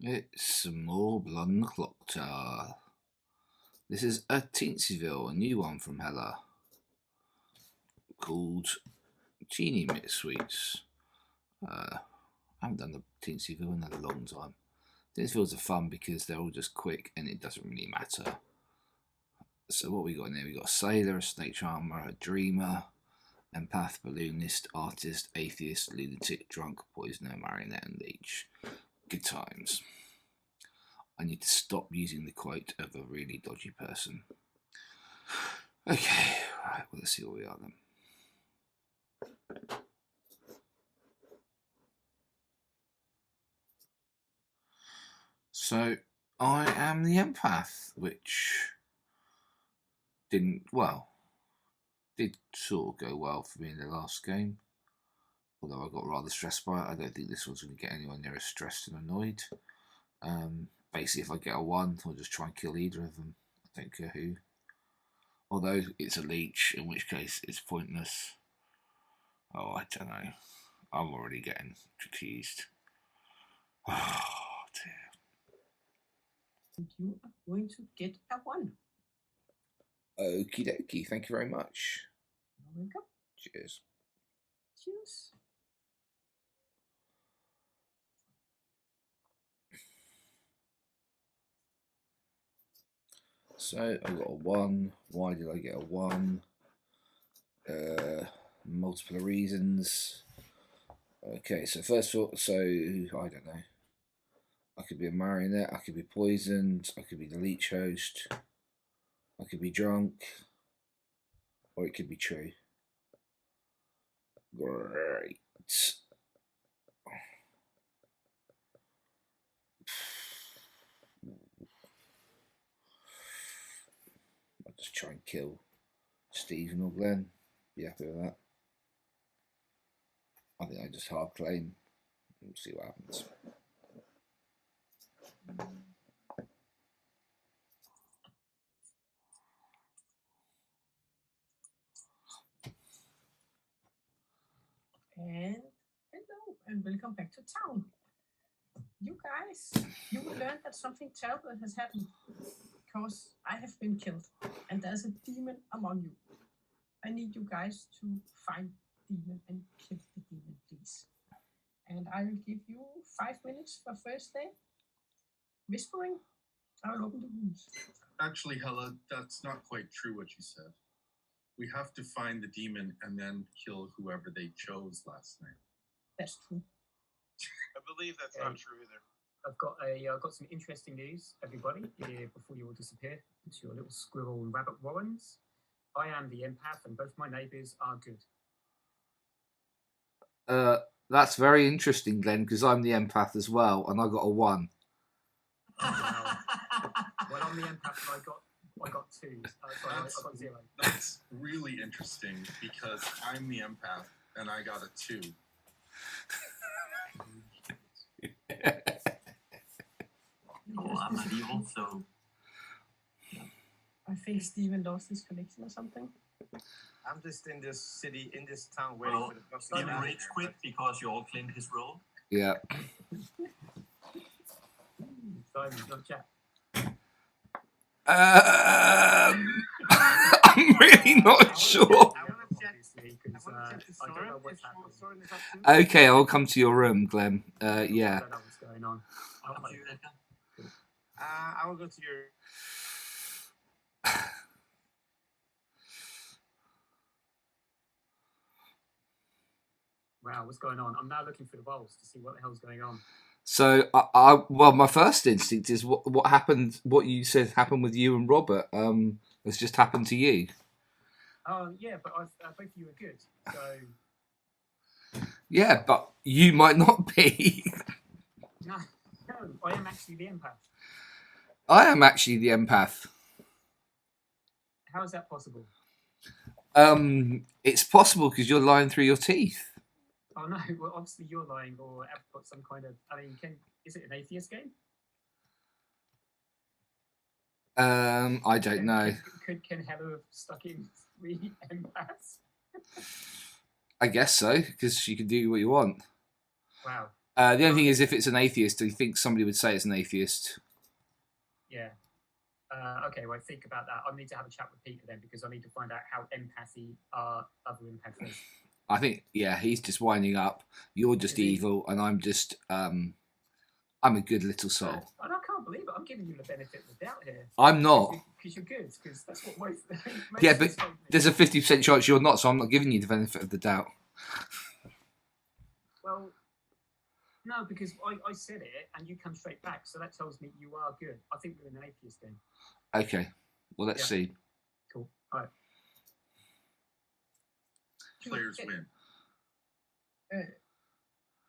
It's more blood on the Clocktower. This is a teensyville, a new one from Helle, called Tenny Mixed Sweets. I haven't done the teensyville in a long time. Teensyvilles are fun because they're all just quick and it doesn't really matter. So what we got in there? We got a sailor, a snake charmer, a dreamer, empath, balloonist, artist, atheist, lunatic, drunk, poisoner, marionette, and leech. Good times. I need to stop using the quote of a really dodgy person. Okay, right, well, let's see what we are then. So, I am the empath, which did sort of go well for me in the last game. Although I got rather stressed by it. I don't think this one's going to get anyone near as stressed and annoyed. Basically, if I get a 1, I'll just try and kill either of them. I don't care who. Although it's a leech, in which case it's pointless. Oh, I don't know. I'm already getting confused. Oh, dear. You are going to get a 1. Okie dokie, thank you very much. You're welcome. Cheers. Cheers. So I got a 1. Why did I get a 1? Multiple reasons. Okay, so first of all, I don't know. I could be a marionette, I could be poisoned, I could be the leech host, I could be drunk, or it could be true. Great. I'll just try and kill Stephen or Glenn. Be happy with that. I think I just hard claim. We'll see what happens. And hello, and welcome back to town. You guys, you will learn that something terrible has happened. Because I have been killed, and there's a demon among you. I need you guys to find the demon and kill the demon, please. And I will give you 5 minutes for first day. Whispering, I will open the rooms. Actually, Helle, that's not quite true what you said. We have to find the demon and then kill whoever they chose last night. That's true. I believe that's not true either. I've got some interesting news, everybody, before you all disappear into your little squirrel and rabbit warrens. I am the empath, and both my neighbours are good. That's very interesting, Glenn, because I'm the empath as well, and I got a 1. Well, I'm the empath, and I got 2. Sorry, I got 0. That's really interesting because I'm the empath and I got a 2. Oh, I'm not evil, so... I think Steven lost his connection or something. I'm just in this city, in this town, waiting for the bus to did get out Rage quit because you all claimed his role? Yeah. Simon, your chat. I'm really not sure. Okay, I'll come to your room, Glenn. Yeah. I don't know what's going on. I will go to your... Wow, what's going on? I'm now looking through the walls to see what the hell's going on. So, well, my first instinct is what happened. What you said happened with you and Robert. Has just happened to you. Yeah, but both of you are good. So. Yeah, but you might not be. No, I am actually the empath. I am actually the empath. How is that possible? It's possible because you're lying through your teeth. Oh no! Well, obviously you're lying, or have got some kind of. I mean, is it an atheist game? I don't know. Can Helle have stuck in 3 empaths? I guess so, because you can do what you want. Wow. The only thing is, if it's an atheist, do you think somebody would say it's an atheist? Yeah. Okay, well, think about that. I need to have a chat with Peter then, because I need to find out how empathy are other empaths. I think, yeah, he's just winding up. You're just Is he? evil, and I'm just, I'm a good little soul. And I can't believe it. I'm giving you the benefit of the doubt here. I'm not. Because you're good, because that's what most Yeah, but told me. there's a 50% chance you're not, so I'm not giving you the benefit of the doubt. Well, no, because I said it, and you come straight back, so that tells me you are good. I think we're an atheist then. Okay, well, let's Yeah. see. Cool. All right. Players win.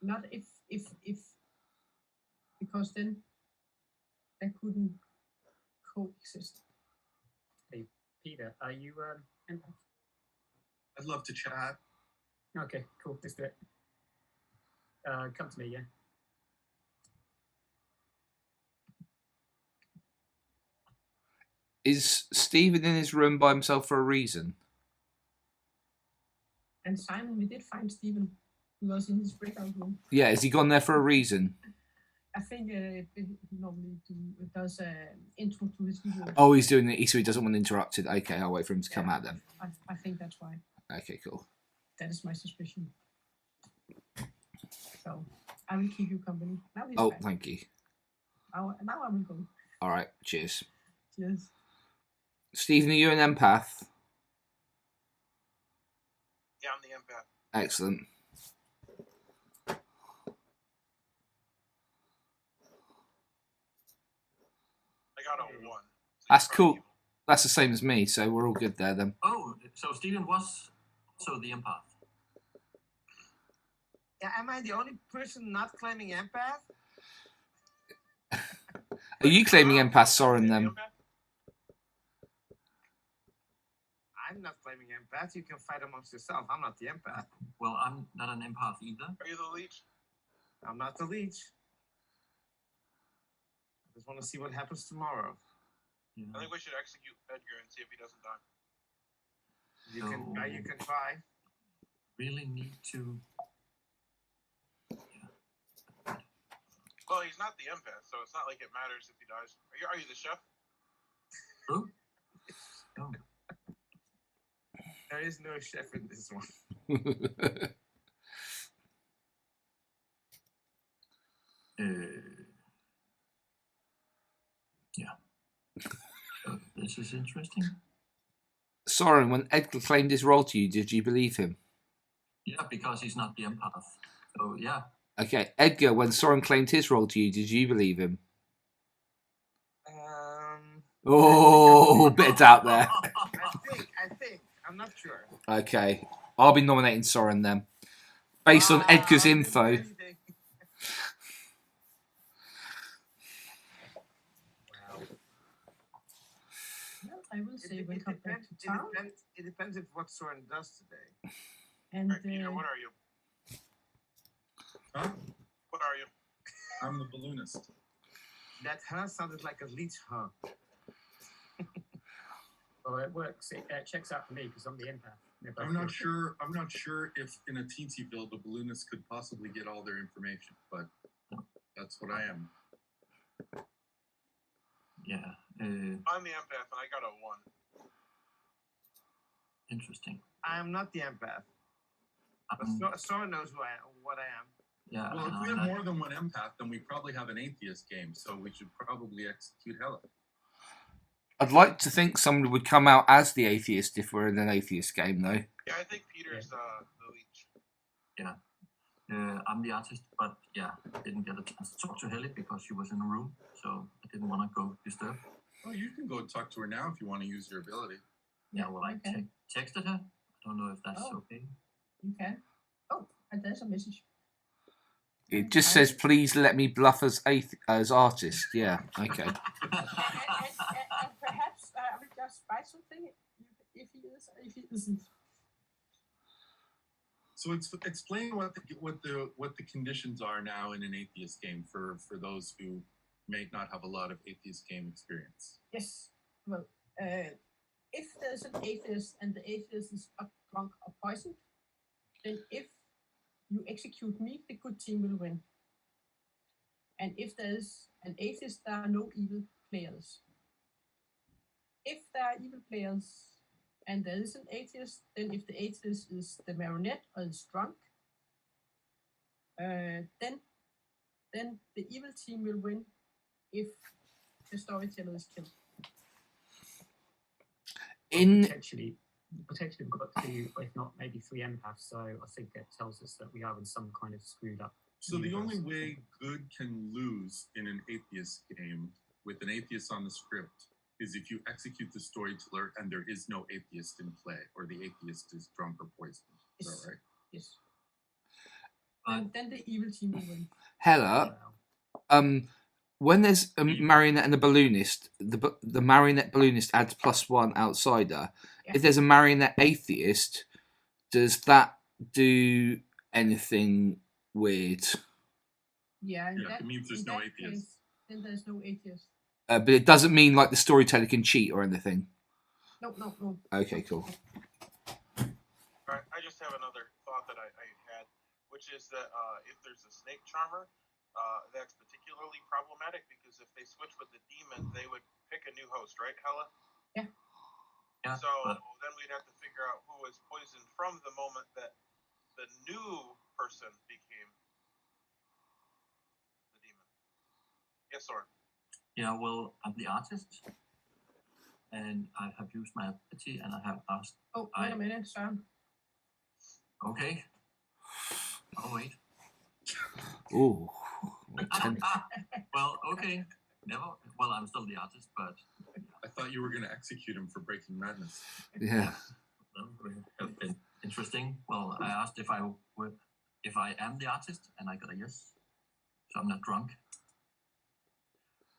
Not if because then they couldn't coexist. Hey, Peter, are you empath? I'd love to chat. Okay, cool. Let's do it. Come to me, yeah. Is Stephen in his room by himself for a reason? And Simon, we did find Stephen. He was in his breakout room. Yeah, has he gone there for a reason? I think he normally does intro to his video. Oh, he's doing it so he doesn't want interrupted. Okay, I'll wait for him to come out then. I think that's why. Okay, cool. That is my suspicion. So I will keep you company. Now he's Oh, back. thank you. Now I will go. All right, cheers. Cheers. Stephen, are you an empath? Yeah, I'm the empath. Excellent. I got a 1. So That's you're cool. probably evil. That's the same as me, so we're all good there then. Oh, so Stephen was also the empath. Yeah, am I the only person not claiming empath? Are you claiming empath, Soren, then? I'm not claiming empath. You can fight amongst yourself. I'm not the empath. Well, I'm not an empath either. Are you the leech? I'm not the leech. I just want to see what happens tomorrow. Yeah. I think we should execute Edgar and see if he doesn't die. You So- can try. You can try. Really need to. Well, he's not the empath, so it's not like it matters if he dies. Are you the chef? Who? Oh. There is no chef in this one. Yeah. So this is interesting. Soren, when Edgar claimed his role to you, did you believe him? Yeah, because he's not the empath. So yeah. Okay, Edgar, when Soren claimed his role to you, did you believe him? Oh, bit of doubt there. I think. I'm not sure. Okay, I'll be nominating Soren then. Based on Edgar's I didn't info. do anything. Well, I will say welcome back to town. It depends if what Soren does today. And Right, Peter, what are you? Huh? What are you? I'm the balloonist. That huh sounded like a leech huh. Well, it works. It checks out for me because I'm the empath. They're both I'm not good. sure. I'm not sure if in a teensyville the balloonist could possibly get all their information, but that's what I am. Yeah. I'm the empath, and I got a 1. Interesting. I am not the empath. But Soren knows what I am. Yeah. Well, if and we I'm have not- more than one empath, then we probably have an atheist game. So we should probably execute Helle. I'd like to think somebody would come out as the atheist if we're in an atheist game, though. Yeah, I think Peter's the leech. I'm the artist, but yeah, I didn't get a chance to talk to Helle because she was in the room, so I didn't want to go disturb. Oh, you can go talk to her now if you want to use your ability. Yeah, well, I okay. texted her. I don't know if that's Oh. okay. You can. Oh, and there's a message. It just says, please let me bluff as artist. Yeah, okay. And perhaps I will just write something if he is or if he isn't. So explain what the conditions are now in an atheist game for those who may not have a lot of atheist game experience. Yes. Well, if there's an atheist and the atheist is drunk or poisoned, then if you execute me, the good team will win. And if there is an atheist, there are no evil players. If there are evil players and there is an atheist, then if the atheist is the marionette or is drunk, then the evil team will win if the storyteller is killed. Potentially we've got 2, if not maybe 3 empaths, so I think that tells us that we are in some kind of screwed up. So the only way good can lose in an atheist game with an atheist on the script is if you execute the storyteller and there is no atheist in play, or the atheist is drunk or poisoned. Is that right? Yes. And then the evil team will win. Helle, when there's a marionette and a balloonist, the marionette balloonist adds +1 outsider. Yeah. If there's a marionette atheist, does that do anything weird? Yeah, it means there's no atheist. Then there's no atheist. But it doesn't mean like the storyteller can cheat or anything. No. Okay, cool. Alright, I just have another thought that I had, which is that if there's a snake charmer, that's particularly problematic because if they switch with the demon, they would pick a new host, right, Helle? Yeah. Yeah. So then we'd have to figure out who was poisoned from the moment that the new person became the demon. Yes, Soren. Yeah, well, I'm the artist, and I have used my ability, and I have asked. Oh, wait a minute, Søren. Okay. I'll wait. Ooh. Well, okay. Never. Well, I'm still the artist, but I thought you were going to execute him for breaking madness. Yeah. that would have been interesting. Well, I asked if I am the artist, and I got a yes. So I'm not drunk,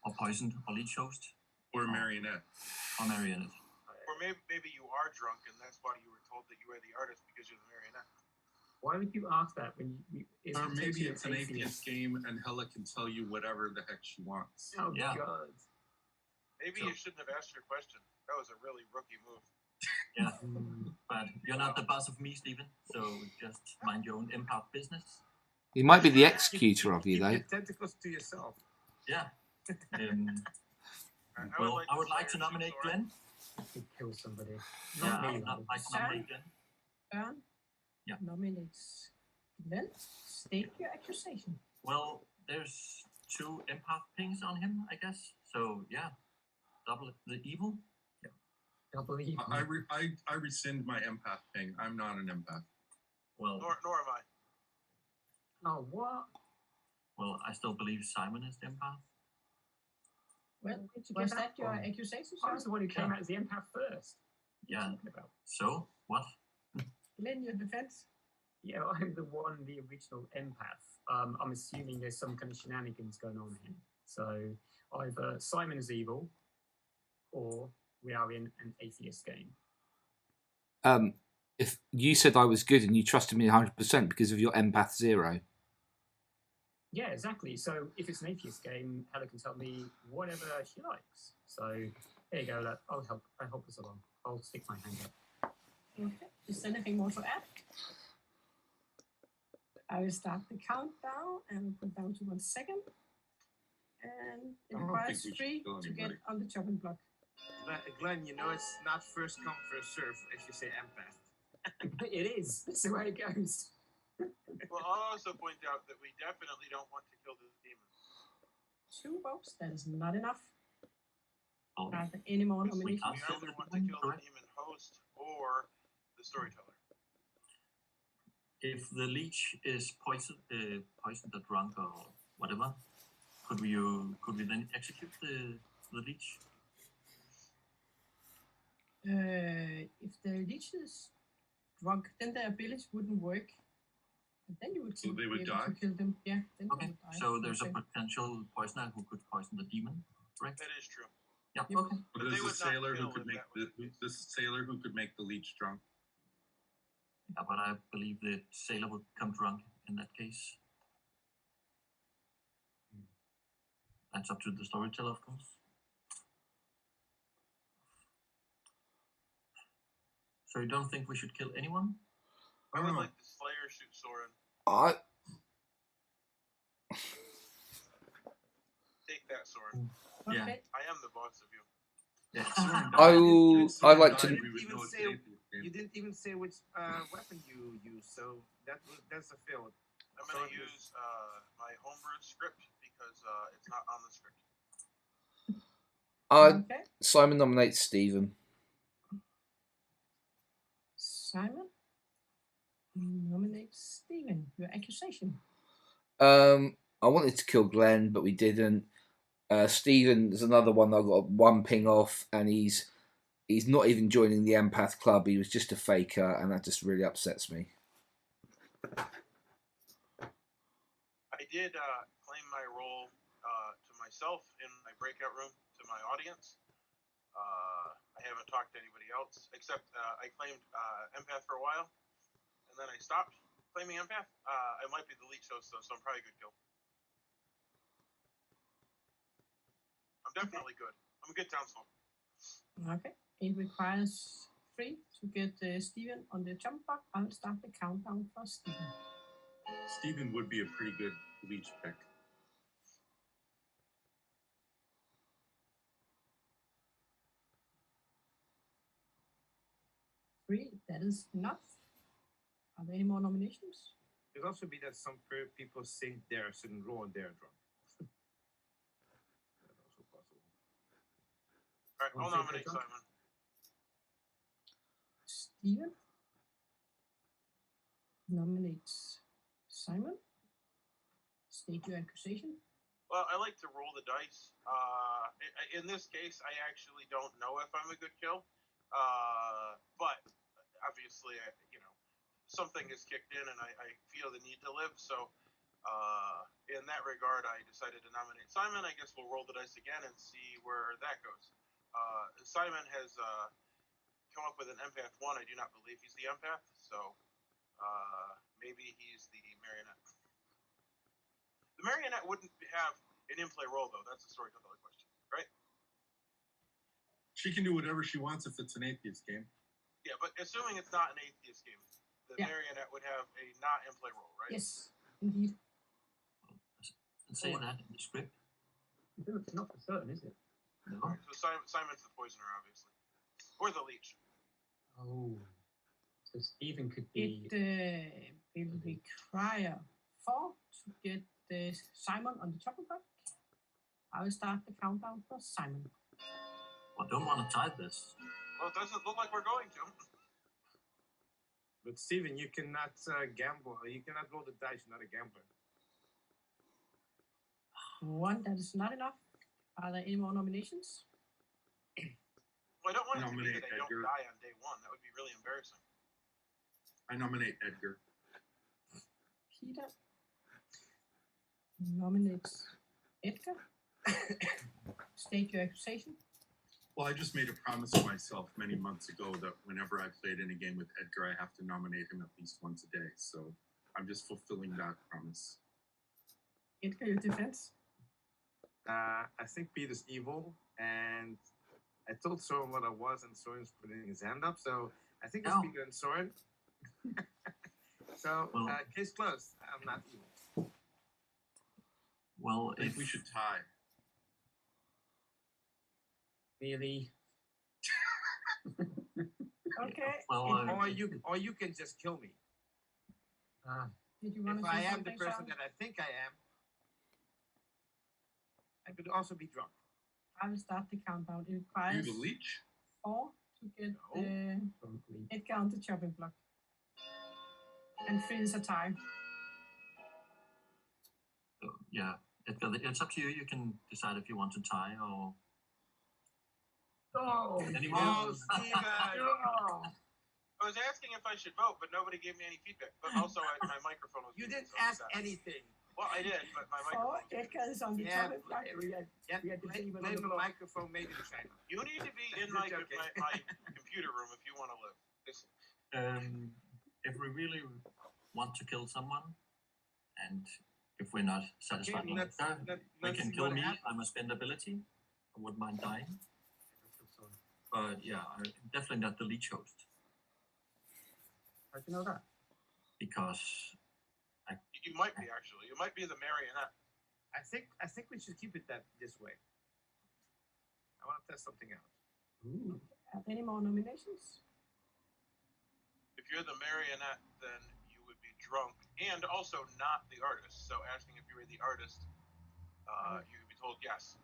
or poisoned, or leech host, Or marionette. or marionette. Or maybe you are drunk and that's why you were told that you were the artist because you're the marionette. Why would you ask that when you Or maybe it's an atheist game and Helle can tell you whatever the heck she wants. Oh, Yeah. God. Maybe you shouldn't have asked your question. That was a really rookie move. Yeah, but you're not the boss of me, Stephen. So just mind your own empath business. He might be the executor of you, Keep though. your tentacles to yourself. Yeah. I would like to nominate Glenn. To kill somebody. Yeah, Not I me, would though. like to nominate Glenn. Søren Yeah. nominates Glenn. State your accusation. Well, there's 2 empath pings on him, I guess. So yeah, double the evil. Double evil. I rescind my empath thing. I'm not an empath. Well, Nor am I. Oh, what? well, I still believe Simon is the empath. Well, Where'd you was get that your from? accusation, I was the Søren? one who came out as the empath first. What are Yeah. you talking about? So what? Glenn, your defense? Yeah, I'm the original empath. I'm assuming there's some kind of shenanigans going on here. So either Simon is evil, or we are in an atheist game. If you said I was good and you trusted me 100% because of your empath 0. Yeah, exactly. So if it's an atheist game, Helle can tell me whatever she likes. So there you go. Look, I'll help us along. I'll stick my hand up. Okay. Is there anything more to add? I will start the countdown and put down to 1 second. And it I don't requires think we should 3 kill to get anybody. on the chopping block. Glenn, you know it's not first come, first serve, as you say empath. It is. That's the way it goes. Well, I'll also point out that we definitely don't want to kill the demon. 2 votes. That is not enough. Oh, Are there any more we nominations? can't We kill either the want to demon, kill the correct? demon host or the storyteller. If the leech is poisoned or drunk or whatever, could we then execute the leech? If the leech is drunk, then the ability wouldn't work. And then you would So they would be able die? to kill them. Yeah, then Okay, they would die. so there's Okay. a potential poisoner who could poison the demon, correct? That is true. Yeah. Yep. Okay. But But they there's a would not sailor who kill could if make that was the case. this sailor who could make the leech drunk. Yeah, but I believe the sailor would become drunk in that case. That's up to the storyteller, of course. So you don't think we should kill anyone? I don't would know. like the Slayer shoot Soren. take that, Soren. Yeah. Okay. I am the boss of you. Yeah. I like to. You didn't even say which weapon you use, so that's a fail. I'm going to use my homebrew script because it's not on the script. Okay. Simon nominates Stephen. Simon nominates Stephen. Your accusation. I wanted to kill Glenn, but we didn't. Stephen is another one that I got one ping off, and he's not even joining the empath club. He was just a faker, and that just really upsets me. I did claim my role to myself in my breakout room to my audience. I haven't talked to anybody else, except I claimed empath for a while, and then I stopped claiming empath. I might be the leech host, though, so I'm probably a good kill. I'm definitely good. I'm a good townsfolk. Okay. It requires 3 to get Stephen on the jump block. I'll start the countdown for Stephen. Stephen would be a pretty good leech pick. 3, that is enough. Are there any more nominations? It could also be that some people think they're a certain role and they're drunk. That's also possible. All right, I'll nominate Simon. Stephen nominates Simon. State your accusation. Well, I like to roll the dice. In this case, I actually don't know if I'm a good kill. But obviously, something is kicked in and I feel the need to live. So in that regard, I decided to nominate Simon. I guess we'll roll the dice again and see where that goes. Simon has come up with an empath 1. I do not believe he's the empath. So maybe he's the marionette. The marionette wouldn't have an in-play role, though. That's a storyteller question, right? She can do whatever she wants if it's an atheist game. Yeah, but assuming it's not an atheist game, the marionette would have a not in-play role, right? Yes, indeed. Say that in the script. It's not for certain, is it? No. Right, so Simon's the poisoner, obviously. Or the leech. Oh. So Stephen could be... It will require 4 to get Simon on the chopping block. I will start the countdown for Simon. I don't want to tie this. Well, it doesn't look like we're going to. But Stephen, you cannot gamble. You cannot roll the dice. You're not a gambler. 1, that is not enough. Are there any more nominations? Well, I don't want it to be Nominate that I don't Edgar. die on day 1. That would be really embarrassing. I nominate Edgar. Peter nominates Edgar. State your accusation. Well, I just made a promise to myself many months ago that whenever I played in a game with Edgar, I have to nominate him at least once a day. So I'm just fulfilling that promise. Edgar, your defense. I think Peter's evil, and I told Soren what I was, and Soren's putting his hand up. So I think it's Peter and Soren. So case closed. I'm not evil. Well, I think we should tie. Really? Okay. Well, Or you can just kill me. Did you want If to say I am something, the person Søren? that I think I am, I could also be drunk. I will start the countdown. It You requires the leech? 4 to get Don't believe. Edgar on the chopping block. And 3 is a tie. yeah, it's up to you. You can decide if you want to tie or. Oh, Anyone? Steven! I was asking if I should vote, but nobody gave me any feedback. But also, my microphone was. You muted, didn't so ask that- anything. Well, I did, but my 4, microphone. Edgar is on the Yeah, chopping block. Blame the microphone made in China. You need to be in You're my joking. computer room if you want to live. If we really want to kill someone, and if we're not satisfied Okay, with let's we can see kill what me. happens. I'm a spendability. I wouldn't mind dying. But yeah, I'm definitely not the leech host How do you know that? because You might be, actually. You might be the marionette. I think we should keep it this way. I want to test something out. Ooh. Are there any more nominations? If you're the marionette, then you would be drunk and also not the artist. So asking if you were the artist, you would be told yes.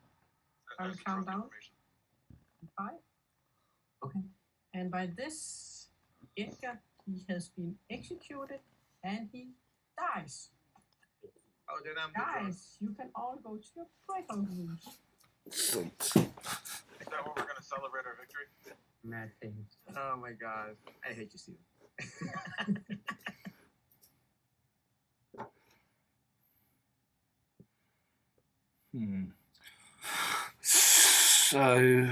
I'll That's the count drunk down. information. 5. Okay. And by this, Edgar, he has been executed and he dies. Oh, then I'm the drunk. Guys, you can all go to your breakout rooms. Excellent. Is that what we're going to celebrate our victory? Mad thing. Oh my god. I hate you, Steven. So,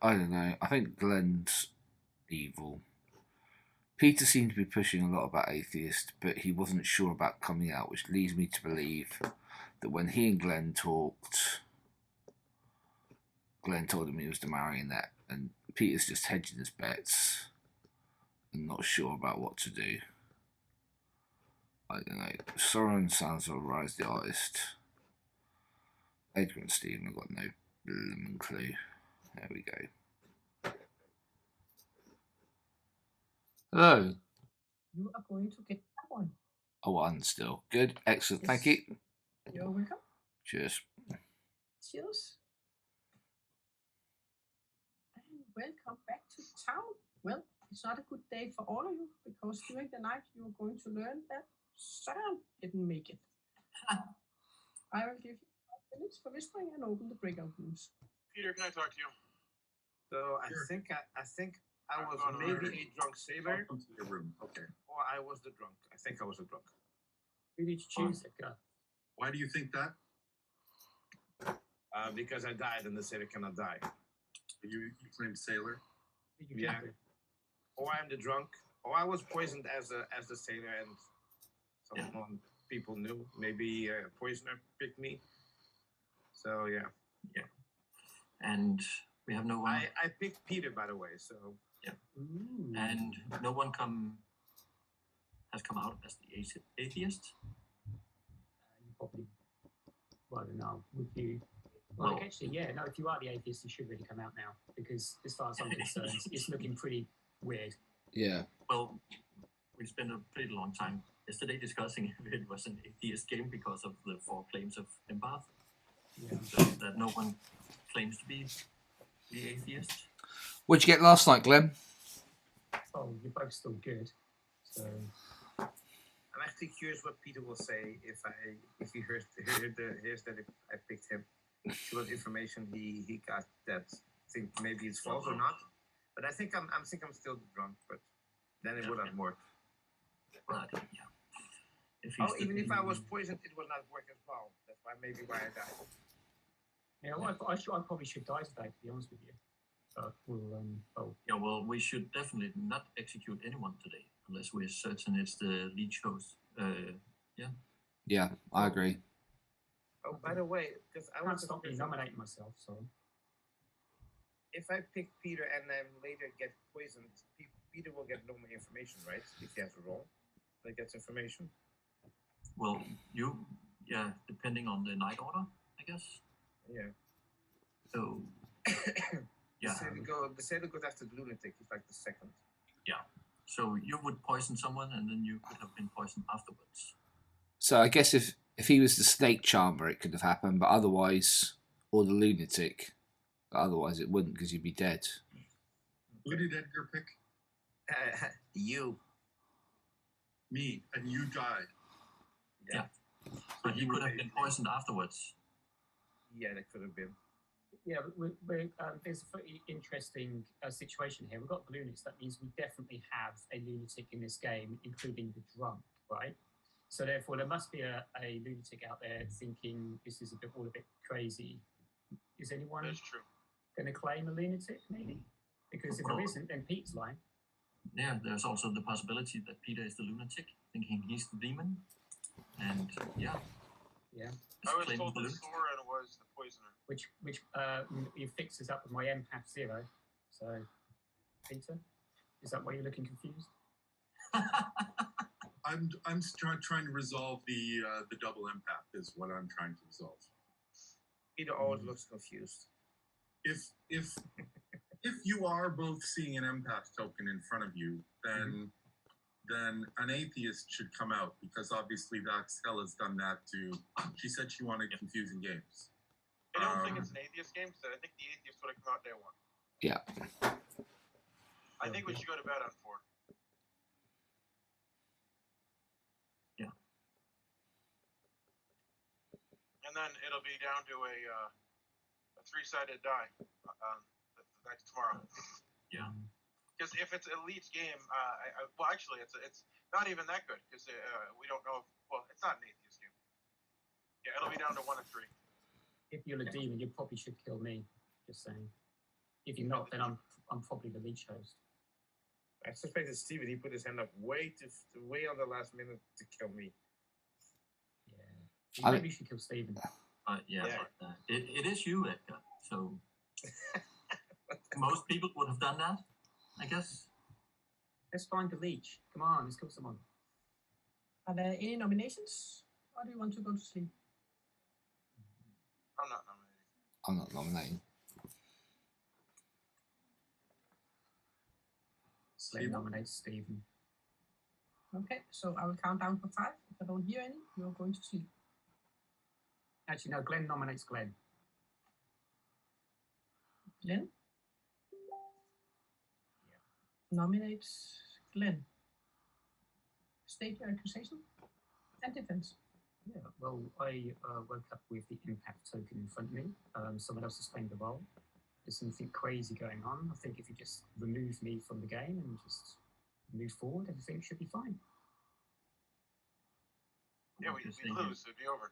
I don't know. I think Glenn's evil. Peter seemed to be pushing a lot about atheist, but he wasn't sure about coming out, which leads me to believe that when he and Glenn talked, Glenn told him he was the marionette, and Peter's just hedging his bets and not sure about what to do. I don't know. Soren sounds like Rise the artist. Edgar and Stephen have got no blooming clue. There we go. Hello. You are going to get that one. A 1 still. Good. Excellent. Thank Yes. you. You're welcome. Cheers. Cheers. And welcome back to town. Well, it's not a good day for all of you because during the night you are going to learn that Søren didn't make it. I will give you 5 minutes for whispering and open the breakout rooms. Peter, can I talk to you? So I Sure. think I was going on maybe already. a drunk sailor, Welcome to your room. Okay. or I was the drunk. I think I was a drunk. Who did you choose, Edgar? Why do you think that? Because I died and the sailor cannot die. You claim sailor? Who did you Yeah. pick? Or I'm the drunk. Or I was poisoned as the sailor and someone people knew. Maybe a poisoner picked me. So yeah. And we have no one. I picked Peter, by the way. So Ooh. And no one has come out as the atheist. You probably, well, I don't know. Would you? Well- Actually, yeah. No, if you are the atheist, you should really come out now because, as far as I'm concerned, it's looking pretty weird. Yeah. Well, we spent a pretty long time yesterday discussing if it was an atheist game because of the 4 claims of empath. Yeah. That no one claims to be the atheist. What'd you get last night, Glenn? Oh, you're both still good. So I'm actually curious what Peter will say if he hears that I picked him. See what information he got that think maybe it's false or not. But I think I'm still drunk, but then it would not work. But yeah. If Oh, even if I was poisoned, it would not work as well. That's why I died. yeah, well, I probably should die today, to be honest with you. But we'll Yeah, well, we should definitely not execute anyone today unless we're certain it's the lead shows. Yeah, I agree. Oh, by the way, because I I want can't to stop me nominating myself. So if I pick Peter and then later get poisoned, Peter will get no more information, right? If he has a role, he gets information. Well, depending on the night order, I guess. Yeah. So, yeah. The sailor goes after the lunatic. He's like the second. So you would poison someone, and then you could have been poisoned afterwards. So I guess if he was the snake charmer, it could have happened, but otherwise, or the lunatic, but otherwise it wouldn't because you'd be dead. Who did Edgar pick? You. Me, and you died. Yeah. But you could have been poisoned afterwards. Yeah, that could have been. yeah, there's a pretty interesting situation here. We've got balloonists. That means we definitely have a lunatic in this game, including the drunk, right? So therefore, there must be a lunatic out there thinking this is all a bit crazy. Is anyone That's true. going to claim a lunatic, maybe? Because if Well- there isn't, then Pete's lying. Yeah, there's also the possibility that Peter is the lunatic, thinking he's the demon. And yeah. Yeah. I was claim told that balloons. Soren was the poisoner. Which you fixes up with my empath 0. So, Peter, is that why you're looking confused? trying to resolve the double empath is what I'm trying to resolve. Peter always looks confused. If you are both seeing an empath token in front of you, then an atheist should come out, because obviously Helle has done that too. She said she wanted confusing games. I don't think it's an atheist game, because I think the atheist would have come out day one. Yeah. I think we should go to bed on 4. Yeah. And then it'll be down to a 3-sided die next tomorrow. Yeah. Because if it's a elite game, well, actually, it's not even that good, because we don't know. Well, it's not an atheist game. Yeah, it'll be down to 1 and 3. If you're a demon, you probably should kill me. Just saying. If you're not, then I'm probably the leech host. I suspected Steven. He put his hand up way on the last minute to kill me. Yeah. Maybe you should kill Steven. Yeah. It is you, Edgar. So most people would have done that, I guess. Let's find the leech. Come on, let's kill someone. Are there any nominations? Or do you want to go to sleep? I'm not nominating. I'm not nominating. Let's nominate Steven. Okay, so I will count down for 5. If I don't hear any, you're going to sleep. Actually, no, Glenn nominates Glenn. Glenn? Nominates Glenn. State your accusation and defense. Yeah, well, I woke up with the impact token in front of me. Someone else has claimed the role. There's something crazy going on. I think if you just remove me from the game and just move forward, everything should be fine. Yeah, we lose. It'd be over.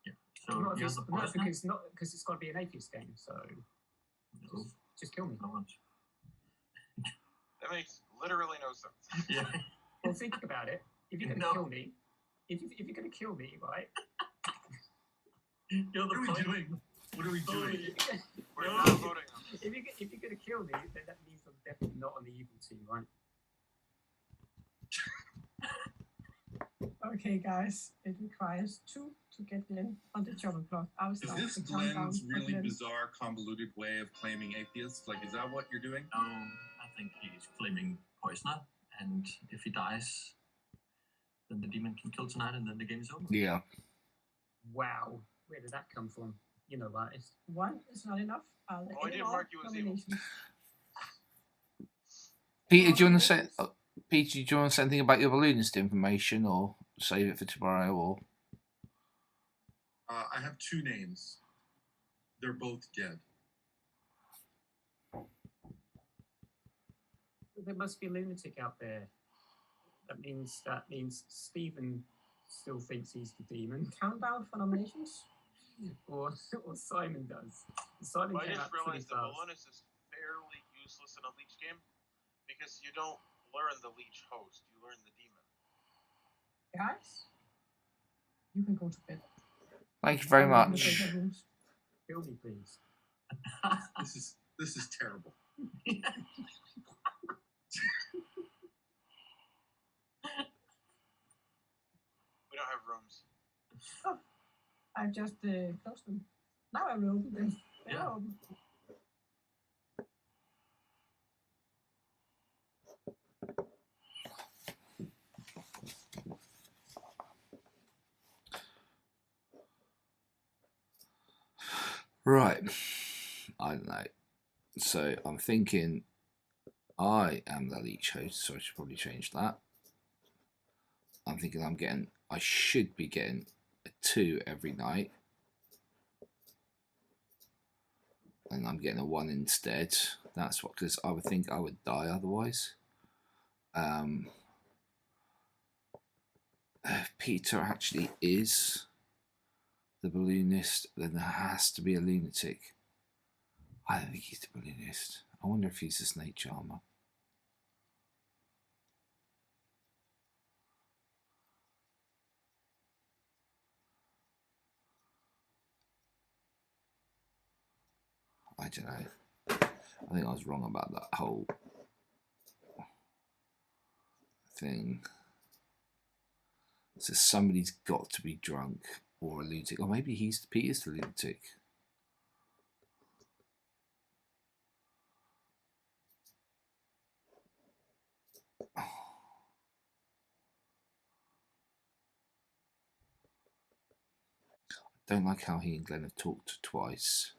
Yeah. So you're the poisoner? Because it's got to be an atheist game. So just kill me. That makes literally no sense. Yeah. Well, think about it. If you're going to kill me, if you're going to kill me, right? You're the What are we doing? What are we doing? We're not voting on this. If you're going to kill me, then that means I'm definitely not on the evil team, right? Okay, guys, it requires 2 to get Glenn on the chopping block. I'll Is start this the countdown Glenn's for really Glenn. bizarre, convoluted way of claiming atheists? Like, is that what you're doing? No, I think he's claiming poisoner, and if he dies, then the demon can kill tonight, and then the game is over. Yeah. Wow, where did that come from? You know, right? 1 is not enough. Are there I any didn't more mark you as evil. nominations? Peter, do you want to say? Peter, do you want to say anything about your balloonist information, or save it for tomorrow, or? I have 2 names. They're both dead. There must be a lunatic out there. That means Stephen still thinks he's the demon, Countdown for nominations. or Simon does. Simon Well, I came just out pretty realized the fast. balloonist is fairly useless in a leech game, because you don't learn the leech host, you learn the demon. Guys, you can go to bed. Thank you very I'm gonna much. take the rooms. Kill me, please. This is terrible. We don't have rooms. I've just closed them. Now I will open them. They are open. Right. I don't know. So I'm thinking I am the leech host, so I should probably change that. I'm thinking I should be getting a 2 every night. And I'm getting a 1 instead. That's what, because I would think I would die otherwise. If Peter actually is the balloonist, then there has to be a lunatic. I don't think he's the balloonist. I wonder if he's a snake charmer. I don't know. I think I was wrong about that whole thing. So somebody's got to be drunk or a lunatic, or maybe Peter's the lunatic. I don't like how he and Glenn have talked twice.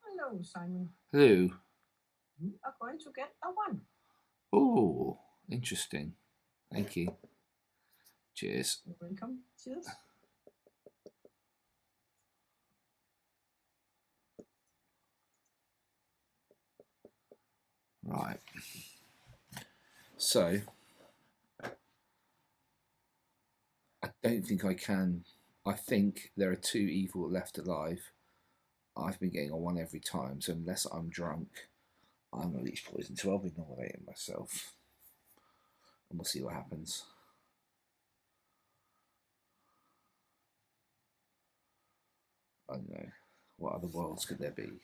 Hello, Simon. Hello. You are going to get a 1. Oh, interesting. Thank you. Cheers. You're welcome. Cheers. Right. So, I don't think I can. I think there are 2 evil left alive. I've been getting a 1 every time, so unless I'm drunk, I'm going to leech poison, so I'll be nominating myself. And we'll see what happens. I don't know. What other worlds could there be?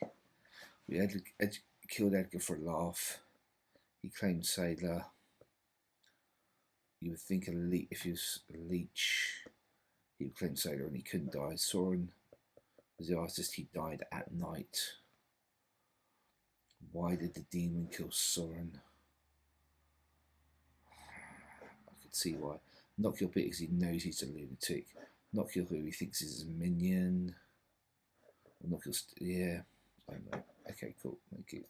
We killed Edgar for a laugh. He claimed Sailor. You would think if he was a leech, he would claim Sailor and he couldn't die. Soren was the artist, he died at night. Why did the demon kill Soren? I could see why. Not kill Peter because he knows he's a lunatic. Not kill who he thinks is a minion. Not kill. Yeah, I don't know. Okay, cool. Thank you.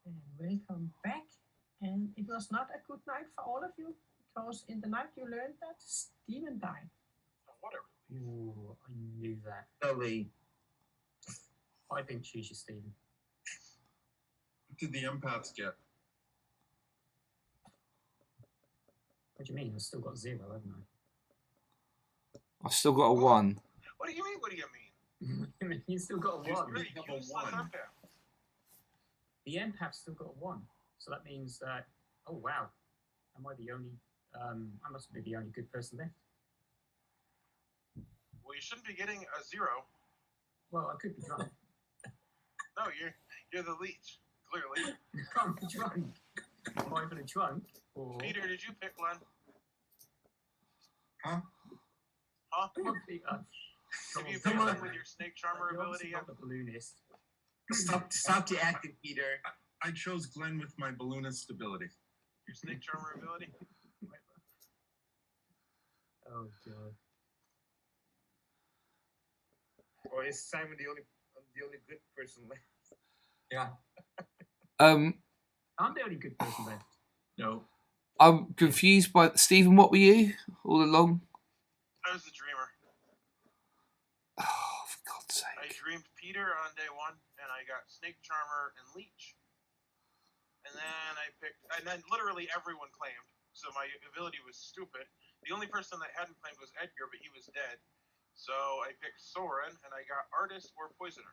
And welcome back. And it was not a good night for all of you, because in the night you learned that Steven died. Whatever. Ooh, I knew that. Sorry. I think choose you, Stephen. What did the empaths get? What do you mean? I've still got 0, haven't I? I've still got a 1. What do you mean? What do you mean? I mean, you still got a 1. You have a Useless 1. empath. The empath's still got a 1. So that means that, oh wow, am I the only, I must be the only good person left. Well, you shouldn't be getting a 0. Well, I could be drunk. No, you're the leech, clearly. I'm drunk. Am I either drunk or... Peter, did you pick Glenn? Huh? Huh? Come on, Peter. Have you come picked on. him with your snake charmer You're ability obviously yet? not the balloonist. Stop the acting, Peter. I chose Glenn with my balloonist ability. Your snake charmer ability? Oh god. Or is Simon the only good person left? Yeah. I'm the only good person left. No. I'm confused by Stephen. What were you all along? I was the dreamer. Oh, for God's I sake! dreamed Peter on day 1, and I got snake charmer and leech. And then literally everyone claimed. So my ability was stupid. The only person that hadn't claimed was Edgar, but he was dead. So I picked Soren, and I got artist or poisoner.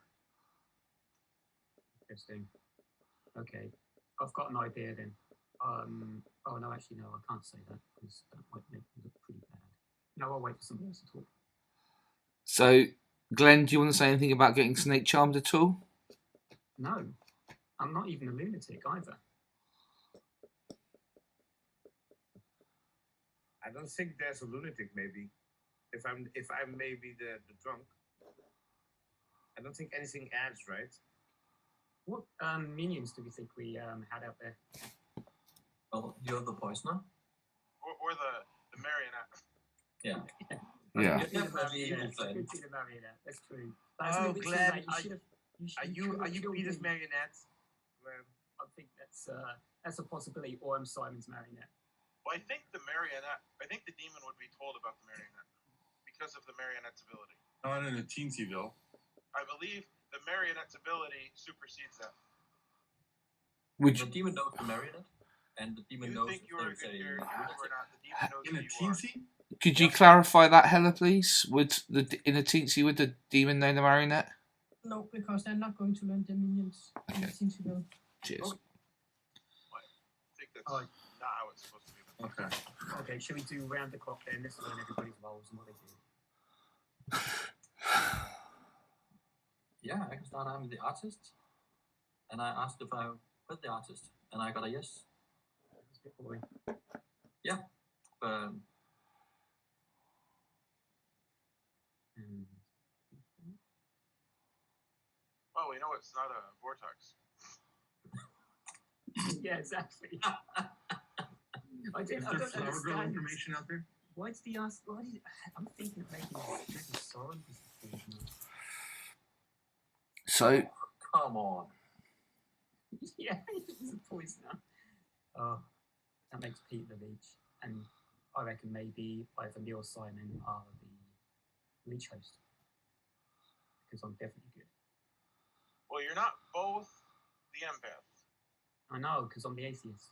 Interesting. Okay. I've got an idea then. Oh no, actually no, I can't say that because that might make me look pretty bad. No, I'll wait for somebody else to talk. So, Glenn, do you want to say anything about getting snake charmed at all? No, I'm not even a lunatic either. I don't think there's a lunatic. Maybe if I'm maybe the drunk. I don't think anything adds, right? What minions do we think we had out there? Well, you're the poisoner. Or the marionette. Yeah. Yeah. Could be the Definitely evil marionette. Glenn. Could be the marionette. That's true. That's a Oh, little bit too Glenn, late. are you Peter's marionette? Glenn. I think that's a possibility, or I'm Simon's marionette. Well, I think the demon would be told about the marionette because of the marionette's ability. Not in a teensyville. I believe the marionette's ability supersedes that. The demon knows the marionette, and the demon You knows think you're a there's good a character or not? The demon knows In who a you are. teensy? Could you clarify that, Helle, please? In a teensy, would the demon know the marionette? No, because they're not going to learn the minions in Okay. Teensyville. Cheers. I think that's Okay. Okay, should we do round the clock then? Let's learn everybody's roles and what they do. Yeah, I can start. I'm the artist. And I asked if I with the artist. And I got a yes. Good boy. Yeah. Oh, we know it's not a vortex. Yeah, exactly. I Is don't there flower girl understand. information out there? Why did he ask? I'm thinking of making Soren. So, Come on. Yeah, he's a poisoner. Oh, that makes Pete the leech. And I reckon maybe either me or Simon are the leech host. Because I'm definitely good. Well, you're not both the empath. I know, because I'm the atheist.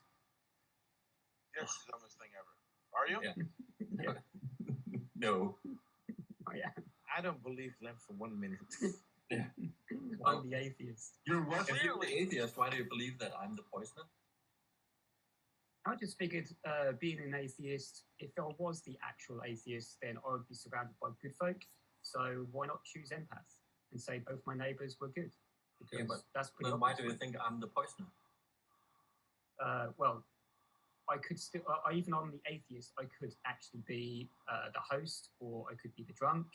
That's the dumbest thing ever. Are you? Yeah. Yeah. No. Oh, yeah. I don't believe Glenn for 1 minute. Yeah. I'm the atheist. You're what? If you're the atheist, why do you believe that I'm the poisoner? I just figured being an atheist, if I was the actual atheist, then I would be surrounded by good folk. So why not choose empath and say both my neighbours were good? Because Yeah, but that's pretty then why obvious, do you think I'm the poisoner? well, I could still, even on the atheist, I could actually be the host, or I could be the drunk,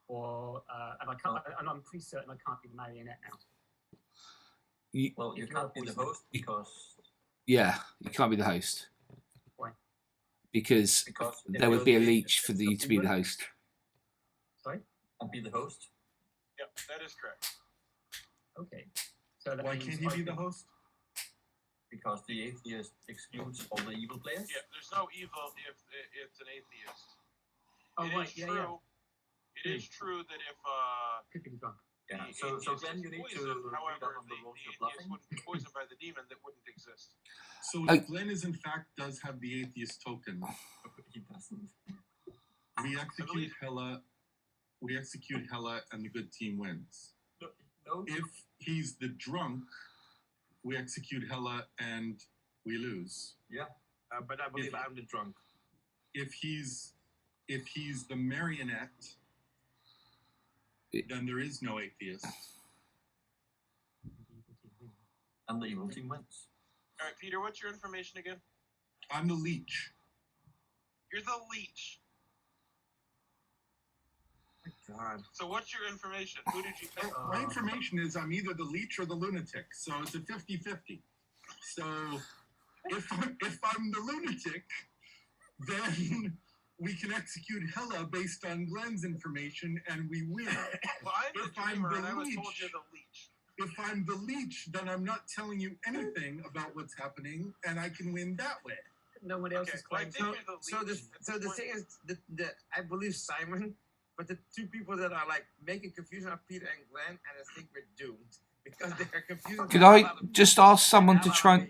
or and I can't, and I'm pretty certain I can't be the marionette now. Well, you If can't be you're the poisoner. host because yeah, you can't be the host. Why? Because if there would you're be a the- leech for you to be the host. Sorry. and be the host. Yep, that is correct. Okay. So that Why means can't he I be the could- host? Because the atheist excludes all the evil players. Yeah, there's no evil if it's an atheist. Oh It right, is yeah, true. yeah. It is true that if Could be the drunk. Yeah. the So atheist Glenn, is you need to poisoned, read however, up on the the rules of atheist bluffing. wouldn't be poisoned by the demon, that wouldn't exist. So Glenn is in fact does have the atheist token. He doesn't. We execute Helle. We execute Helle, and the good team wins. No. If he's the drunk, we execute Helle and we lose. Yeah. But I believe I'm the drunk. If he's the marionette, then there is no atheist. And the evil team wins. All right, Peter, what's your information again? I'm the leech. You're the leech. My God. So what's your information? Who did you pick? My information is I'm either the leech or the lunatic, so it's a 50-50. So if I'm the lunatic, then we can execute Helle based on Glenn's information and we win. Well, I'm the If I'm dreamer, the and I was told leech- you're the leech. If I'm the leech, then I'm not telling you anything about what's happening and I can win that way. No one else Okay, is well, I claiming. think you're the So leech. the at this thing point. is that I believe Simon, but the two people that are like making confusion are Peter and Glenn, and I think we're doomed because they are confused. Could I just ask someone to try and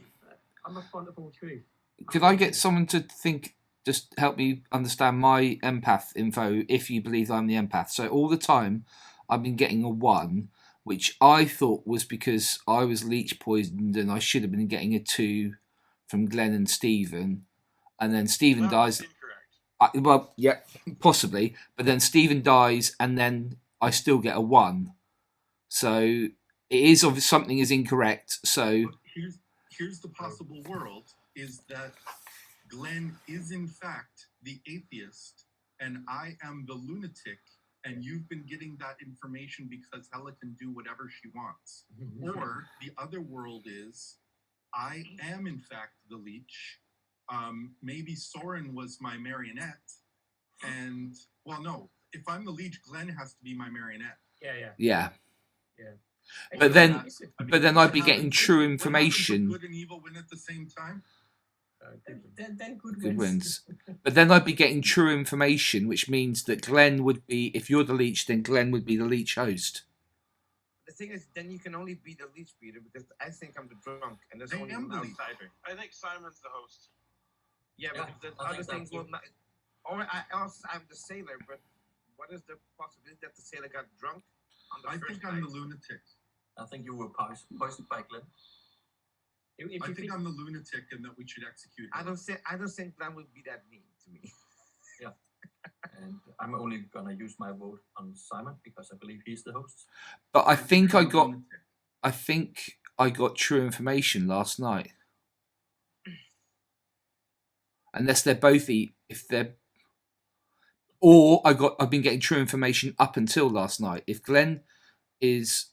I'm a font of all truth. could I get someone to think, just help me understand my empath info if you believe I'm the empath. So all the time I've been getting a 1, which I thought was because I was leech poisoned and I should have been getting a 2 from Glenn and Stephen. And then Stephen Well, dies. that's incorrect. Well, yeah, possibly. But then Stephen dies and then I still get a 1. So it is obvious something is incorrect. So But here's the possible world is that Glenn is in fact the atheist and I am the lunatic and you've been getting that information because Helle can do whatever she wants. Or the other world is I am in fact the leech. Maybe Soren was my marionette and well no, if I'm the leech, Glenn has to be my marionette. Yeah. yeah. But then- I mean, But then I'd be what getting happens- true what happens when information. Good and evil win at the same time. Then good Good wins. wins. But then I'd be getting true information, which means that Glenn would be, if you're the leech, then Glenn would be the leech host. The thing is, then you can only be the leech, Peter, because I think I'm the drunk, and there's I only am one the leech. outsider. I think Simon's the host. Yeah, Yeah, but the I other think that things too. will not. Or I'm the sailor, but what is the possibility that the sailor got drunk on the I first think I'm night? the lunatic. I think you were poisoned by Glenn. If I you think I'm the lunatic and that we should execute I him. don't think Glenn would be that mean to me. And I'm only gonna use my vote on Simon because I believe he's the host. But I think I'm the lunatic. I got true information last night. Unless they're both if they're, or I've been getting true information up until last night. If Glenn is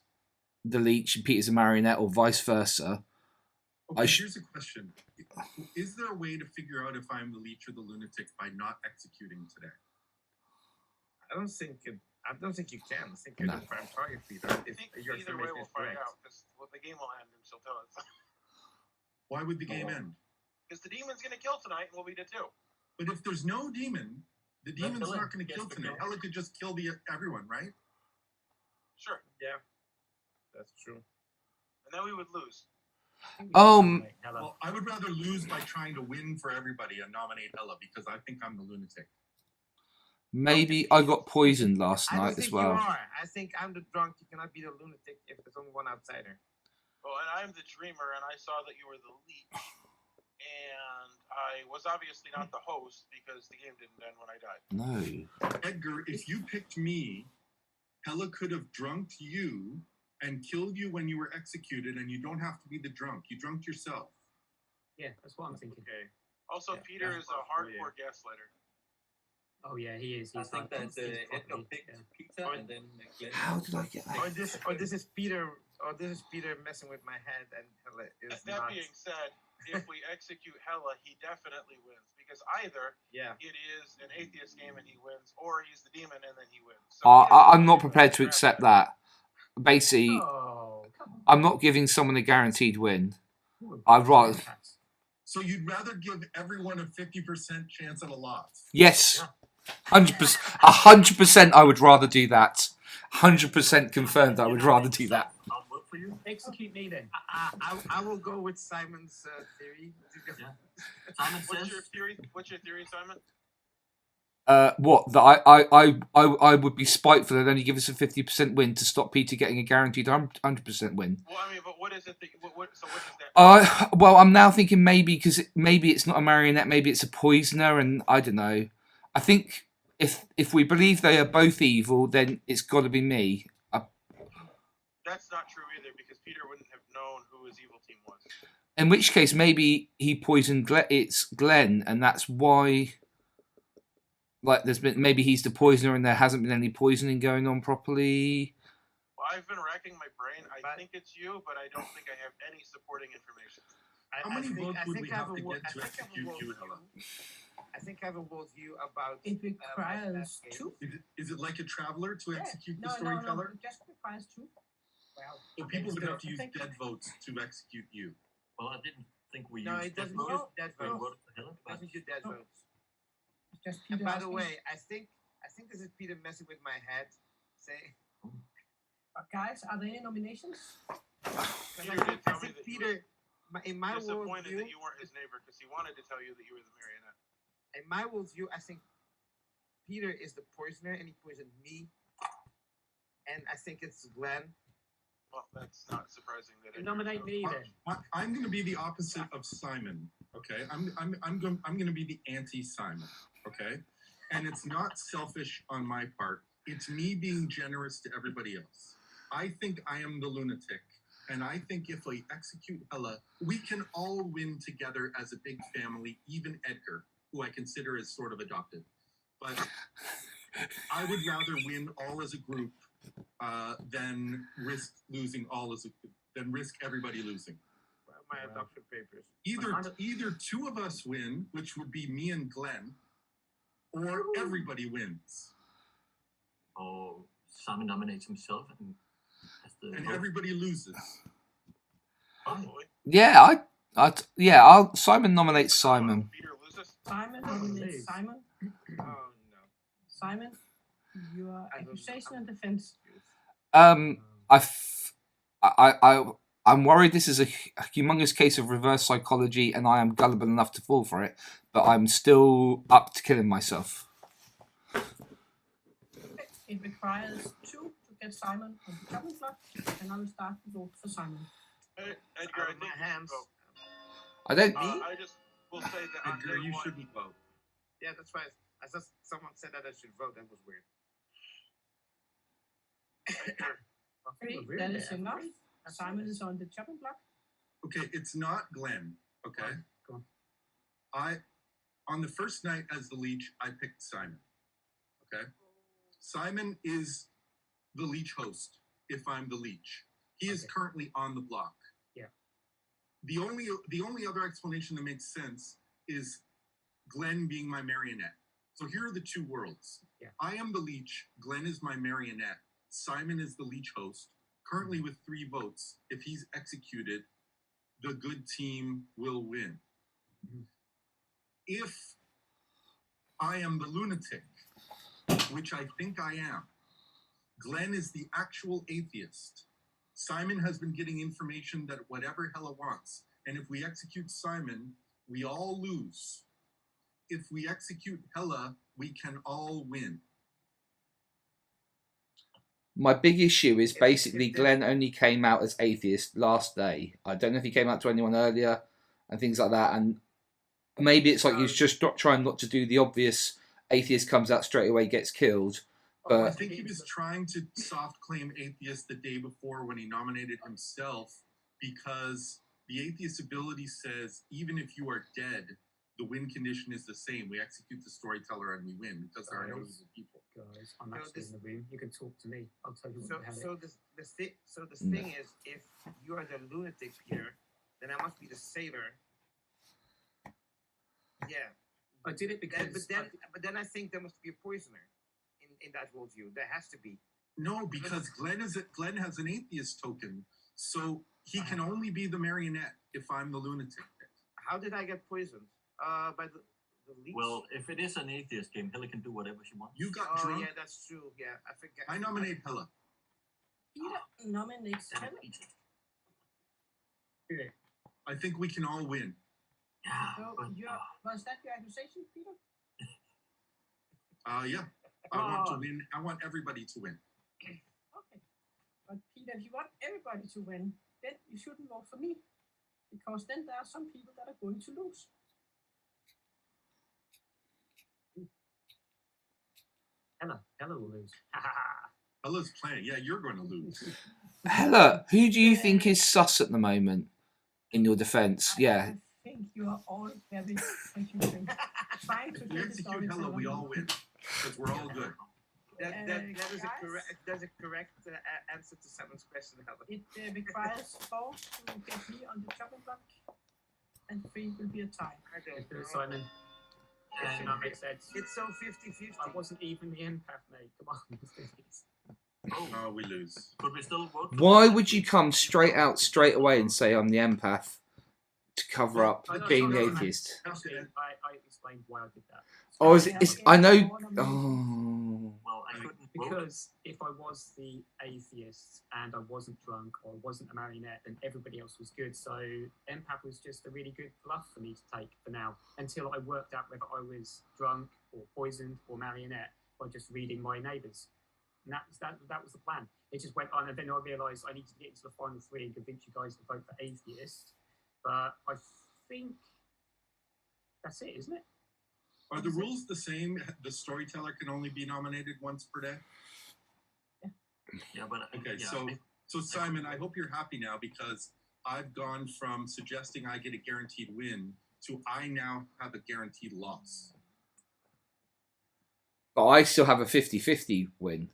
the leech and Peter's a marionette, or vice versa. Okay, here's a question: is there a way to figure out if I'm the leech or the lunatic by not executing today? I don't think you can. I think you're No. the prime target, Peter. I If think your either way information we'll is find correct. out because the game will end and she'll tell us. Why would the game end? Because the demon's gonna kill tonight and we'll be the two. But if there's no demon, the demon's Helle not going to gets kill to tonight. kill. Helle could just kill everyone, right? Sure. Yeah, that's true. And then we would lose. Well, I would rather lose by trying to win for everybody and nominate Helle because I think I'm the lunatic. Maybe I got poisoned last I don't night think as well. you are. I think I'm the drunk. You cannot be the lunatic if there's only one outsider. Oh, and I'm the dreamer, and I saw that you were the leech. And I was obviously not the host because the game didn't end when I died. No. Edgar, if you picked me, Helle could have drunked you and killed you when you were executed, and you don't have to be the drunk. You drunked yourself. Yeah, that's what I'm thinking. Okay. Also, Yeah, Peter that's is a possible, hardcore gaslighter. Oh yeah, he is. I He's think like, that Edgar picked Peter and then Glenn. How did I get that? Or this is Peter. Or this is Peter messing with my head, and Helle is That not. being said, if we execute Helle, he definitely wins because either Yeah. it is an atheist game and he wins, or he's the demon and then he wins. So Peter's I'm not gonna prepared to grab accept that. that. Basically, oh, come on. I'm not giving someone a guaranteed win. Ooh, I'd rather. So you'd rather give everyone a 50% chance at a loss? Yes, 100%. 100%. I would rather do that. 100% confirmed. I would rather do that. I'll vote for you. Execute me then. I will go with Simon's theory. Yeah. Simon What's says your theory? What's your theory, Simon? What? That I would be spiteful and only give us a 50% win to stop Peter getting a guaranteed 100% win. Well, I mean, but what is it that? So what is that? Well, I'm now thinking maybe maybe it's not a marionette, maybe it's a poisoner, and I don't know. I think if we believe they are both evil, then it's got to be me. That's not true either because Peter wouldn't have known who his evil team was. In which case, maybe he poisoned it's Glenn, and that's why. Like, maybe he's the poisoner, and there hasn't been any poisoning going on properly. Well, I've been racking my brain. I think it's you, but I don't think I have any supporting information. How many votes would we have to get to execute you, Helle? I think I have a worldview about. It requires two. Is it like a traveler to execute the No, storyteller? it just requires two. Wow. So people would have to use I think- dead votes to execute you. well, I didn't think we No, used it doesn't that use vote. dead We votes. voted for Helle, It but doesn't use dead No. votes. It's just And Peter by the asking. way, I think this is Peter messing with my head. Say, Guys, are there any nominations? Peter did I tell me think that he Peter, in my was disappointed worldview, that you weren't his neighbor because he wanted to tell you that you were the marionette. in my worldview, I think Peter is the poisoner, and he poisoned me. And I think it's Glenn. Well, that's not surprising that. Edgar Nominate knows. me then. I'm going to be the opposite of Simon. Okay, I'm going to be the anti-Simon. Okay, and it's not selfish on my part. It's me being generous to everybody else. I think I am the lunatic, and I think if we execute Helle, we can all win together as a big family. Even Edgar, who I consider as sort of adopted, but I would rather win all as a group than risk losing than risk everybody losing. My adoption papers. Either two of us win, which would be me and Glenn, or everybody wins, oh, Simon nominates himself and as the and vote. everybody loses. Hopefully. Yeah, I'll Simon nominates Simon. Peter loses. Simon Oh, nominates please. Simon. Oh no. Simon, your I don't accusation know. and defense. I'm worried this is a humongous case of reverse psychology, and I am gullible enough to fall for it. But I'm still up to killing myself. It requires two to get Simon on the chopping block, and I will start to vote for Simon. Edgar, Out I of my think hands. I don't. I just will say that on Edgar, day you one, shouldn't vote. Yeah, that's why I thought someone said that I should vote. That was weird. Edgar, I think Three, we're that really is there. enough. Simon is on the chopping block. Okay, it's not Glenn. Okay. Go on. On the first night as the leech, I picked Simon. Okay. Simon is the leech host if I'm the leech. He is Okay. currently on the block. Yeah. The only other explanation that makes sense is Glenn being my marionette. So here are the two worlds. Yeah. I am the leech. Glenn is my marionette. Simon is the leech host. Currently with 3 votes. If he's executed, the good team will win. Mhm. If I am the lunatic, which I think I am, Glenn is the actual atheist. Simon has been getting information that whatever Helle wants. And if we execute Simon, we all lose. If we execute Helle, we can all win. My big issue is If- basically if Glenn only came out as atheist last day. I don't know if he came out to anyone earlier and things like that. And maybe it's like he's just trying not to do the obvious atheist comes out straight away, gets killed. I But think he was trying to soft claim atheist the day before when he nominated himself because the atheist ability says even if you are dead, the win condition is the same. We execute the storyteller and we win because there are no evil people. Guys, I'm So actually this- in the room. You can talk to me. I'll tell you what So, the hell so it. this No. thing is, if you are the lunatic here, then I must be the sailor. Yeah. I did it because But then I think there must be a poisoner in that worldview. There has to be. No, because Glenn has an atheist token, so he can only be the marionette if I'm the lunatic. How did I get poisoned? By the leech? Well, if it is an atheist game, Helle can do whatever she wants. You got Oh drunk. yeah, that's true. Yeah, I forget. I nominate Helle. Peter nominates Damn it, Helle. Peter. Yeah. I think we can all win. Yeah, So but, was that your accusation, Peter? Yeah. I want to win. I want everybody to win. Okay. But Peter, if you want everybody to win, then you shouldn't vote for me. Because then there are some people that are going to lose. Helle will lose. Helle's playing. Yeah, you're going to lose. Helle, who do you think is sus at the moment in your defence? Yeah. I think you are all very confusing. Trying to If we get the execute story Helle, we all win because we're all good. That is guys? that's a correct answer to Simon's question, Helen. It requires 4 to get me on the chopping block, and 3 will be a tie. I don't Let's do it, know. Simon. Yeah, that makes sense. It's so 50-50. I wasn't even the empath, mate. Come on, let's do this. Oh, we lose. could we still vote? for Why the would you atheist? come straight out straight away and say I'm the empath to cover up I know, being the no, no, no. atheist? Actually, I explained why I did that. Oh, I know. Oh. Well, I couldn't vote. Because if I was the atheist and I wasn't drunk or wasn't a marionette, then everybody else was good. So empath was just a really good bluff for me to take for now, until I worked out whether I was drunk or poisoned or marionette by just reading my neighbours. And that was the plan. It just went on, and then I realised I needed to get into the final 3 and convince you guys to vote for atheist. But I think that's it, isn't it? Are the rules the same? The storyteller can only be nominated once per day? Yeah, but Okay, yeah, so Simon, I hope you're happy now because I've gone from suggesting I get a guaranteed win to I now have a guaranteed loss. But I still have a 50-50 win.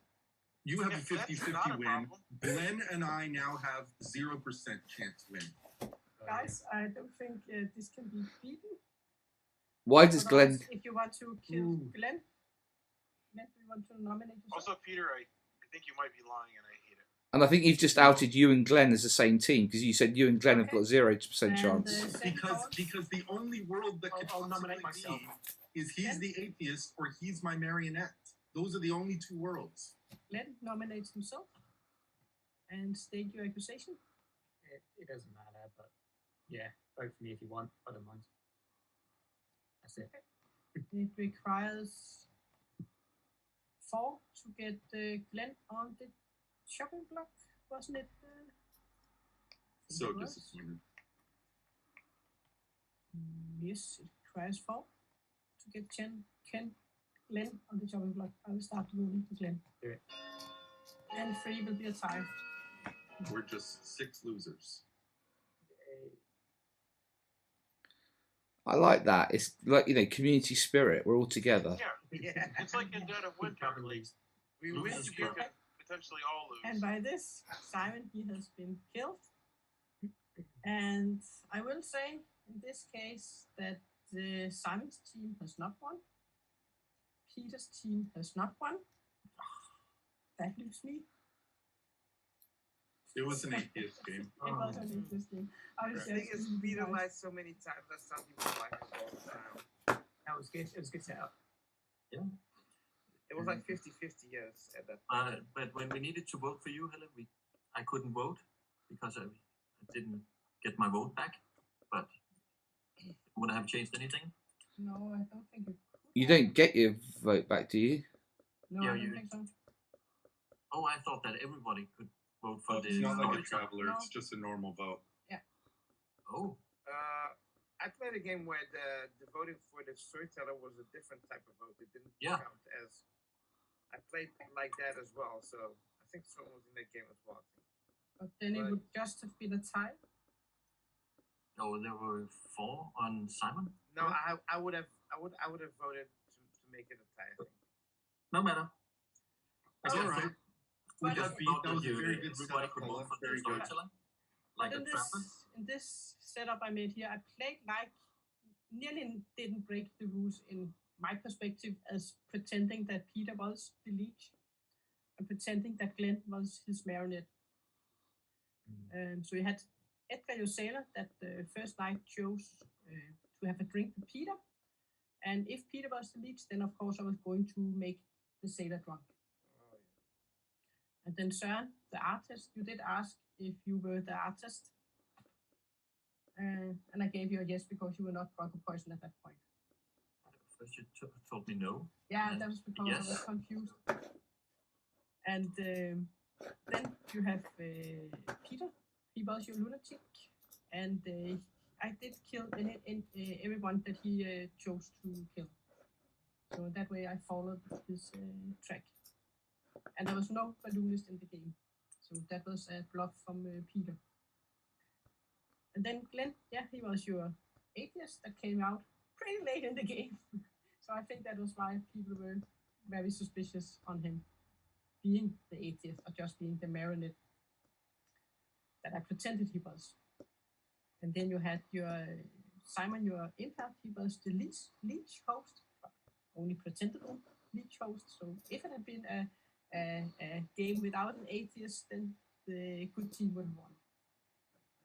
You have a If that's 50-50 not a win. problem. Glenn and I now have 0% chance to win. Guys, I don't think this can be beaten. Why does Otherwise, Glenn? if you want to kill Glenn, do you want to nominate yourself? Also, Peter, I think you might be lying, and I hate it. And I think you've just outed you and Glenn as the same team because you said you and Glenn have Okay. got 0% And, chance. same call. Because the only world that could I'll possibly nominate myself. be is he's the atheist or he's my marionette. Those are the only 2 worlds. Glenn nominates himself and state your accusation. It doesn't matter, but yeah, vote for me if you want. I don't mind. That's it. It requires 4 to get Glenn on the chopping block, wasn't it? So It was. disappointed. Yes, it requires 4 to get Glenn on the chopping block. I will start rolling for Glenn. Do it. And 3 will be a tie. We're just 6 losers. I like that. It's like, community spirit. We're all together. Yeah, Yeah. it's like in Dead of Winter. Like, We Lose win is you together. can potentially all lose. And by this, Simon, he has been killed. And I will say, in this case, that Simon's team has not won. Peter's team has not won. That leaves me. It was an atheist game. It was an interesting. I was The thing is, just Peter lied so many times that some people like it all the time. That was good. It was a good setup. It was like 50-50, yes, at that But when we needed to vote for you, Helle, I couldn't vote because I didn't get my vote back. But would I have changed anything? No, I don't think it could. You don't get your vote back, do you? No, Yeah, I don't you- think so. Oh, I thought that everybody could vote for It's the not like a storyteller. traveler, it's just a normal vote. Oh, I played a game where the voting for the storyteller was a different type of vote. It didn't Yeah. count as. I played like that as well, so I think someone was in that game as well. I think. But then it Right. would just have been a tie. no, there were 4 on Simon. No, I would have voted to make it a tie. I think. No matter. It's I all just right. thought- We But- got I beat. thought That was a you- very good everybody setup, could Helle. vote for the Very good. storyteller. But Like a in trapper. this setup I made here, I played like nearly didn't break the rules in my perspective as pretending that Peter was the leech and pretending that Glenn was his marionette. So we had Edgar, your sailor, that the first night chose to have a drink with Peter. And if Peter was the leech, then of course I was going to make the sailor drunk. Oh, And then Søren, the artist, you did ask if you were the artist. And I gave you a yes because you were not drunk or poisoned at that point. First you told me no. Yeah, And that was because I yes. was confused. And then you have Peter. He was your lunatic. And I did kill everyone that he chose to kill. So that way I followed his track. And there was no balloonist in the game. So that was a bluff from Peter. And then Glenn, yeah, he was your atheist that came out pretty late in the game. So I think that was why people were very suspicious on him being the atheist or just being the marionette that I pretended he was. And then you had your Simon, your impact, he was the leech host, only pretended leech host. So if it had been a game without an atheist, then the good team would have won.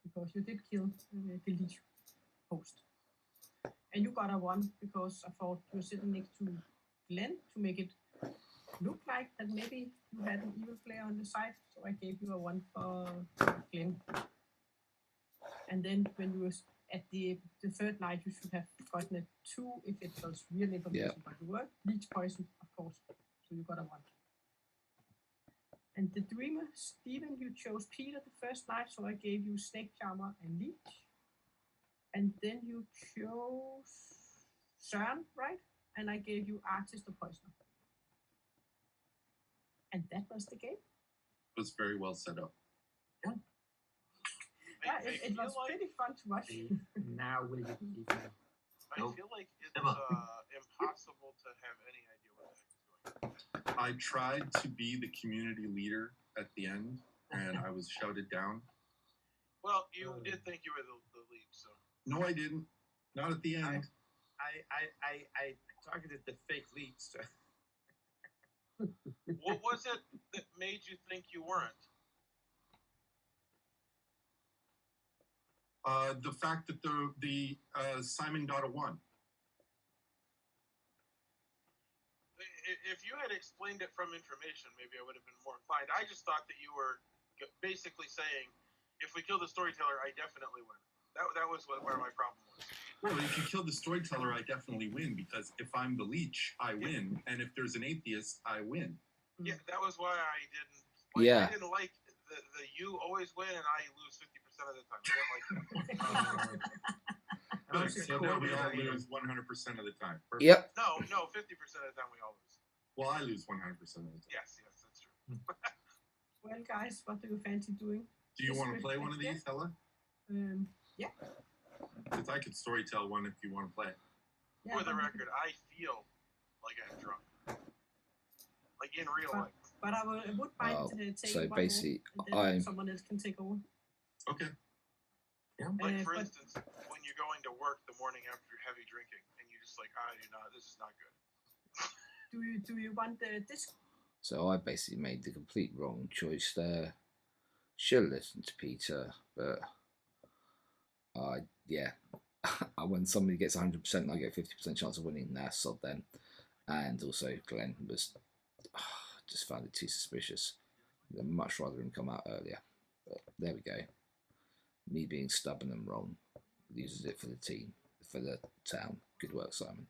Because you did kill the leech host. And you got a 1 because I thought you were sitting next to Glenn to make it look like that maybe you had an evil player on the side. So I gave you a 1 for Glenn. And then when you were at the third night, you should have gotten a 2 if it was real information. Yeah. But you were leech poison, of course. So you got a 1. And the dreamer, Stephen, you chose Peter the first night, so I gave you Snake Charmer and Leech. And then you chose Søren, right? And I gave you Artist or Poisoner. And that was the game. It was very well set up. Yeah, I it feel was like pretty fun to watch. Now will you believe me? I Nope. feel like it's Never. impossible to have any idea what the heck is going on. I tried to be the community leader at the end, and I was shouted down. Well, you did think you were the lead, so No, I didn't. Not at the end. I targeted the fake leads. what was it that made you think you weren't? The fact that the Simon got a 1. If you had explained it from information, maybe I would have been more inclined. I just thought that you were basically saying, if we kill the storyteller, I definitely win. That was where my problem was. Well, if you kill the storyteller, I definitely win, because if I'm the leech, I win, and if there's an atheist, I win. Yeah, that was why I didn't. Like, Yeah. I didn't like the you always win and I lose 50% of the time. I didn't like that. Oh, Good. it's So cool. now we all Yeah. lose 100% of the time. Perfect. Yep. No, 50% of the time we all lose. Well, I lose 100% of the time. Yes, that's true. Well, guys, what do you fancy doing? Do you This want to with play one of Dexter? these, Helle? Yeah. Because I could storytell one if you want to play. Yeah, For the but- record, I feel like I'm drunk. Like in real But- life. But I would mind Oh, taking so one basically, more, and then I'm- someone else can take over. Okay. Like, for but- instance, when you're going to work the morning after heavy drinking, and you're just like, this is not good. Do you want this? So I basically made the complete wrong choice there. Should have listened to Peter, but yeah. When somebody gets 100%, I get a 50% chance of winning. Nah, sod then. And also Glenn was just found it too suspicious. I'd much rather him come out earlier. But there we go. Me being stubborn and wrong loses it for the team, for the town. Good work, Simon.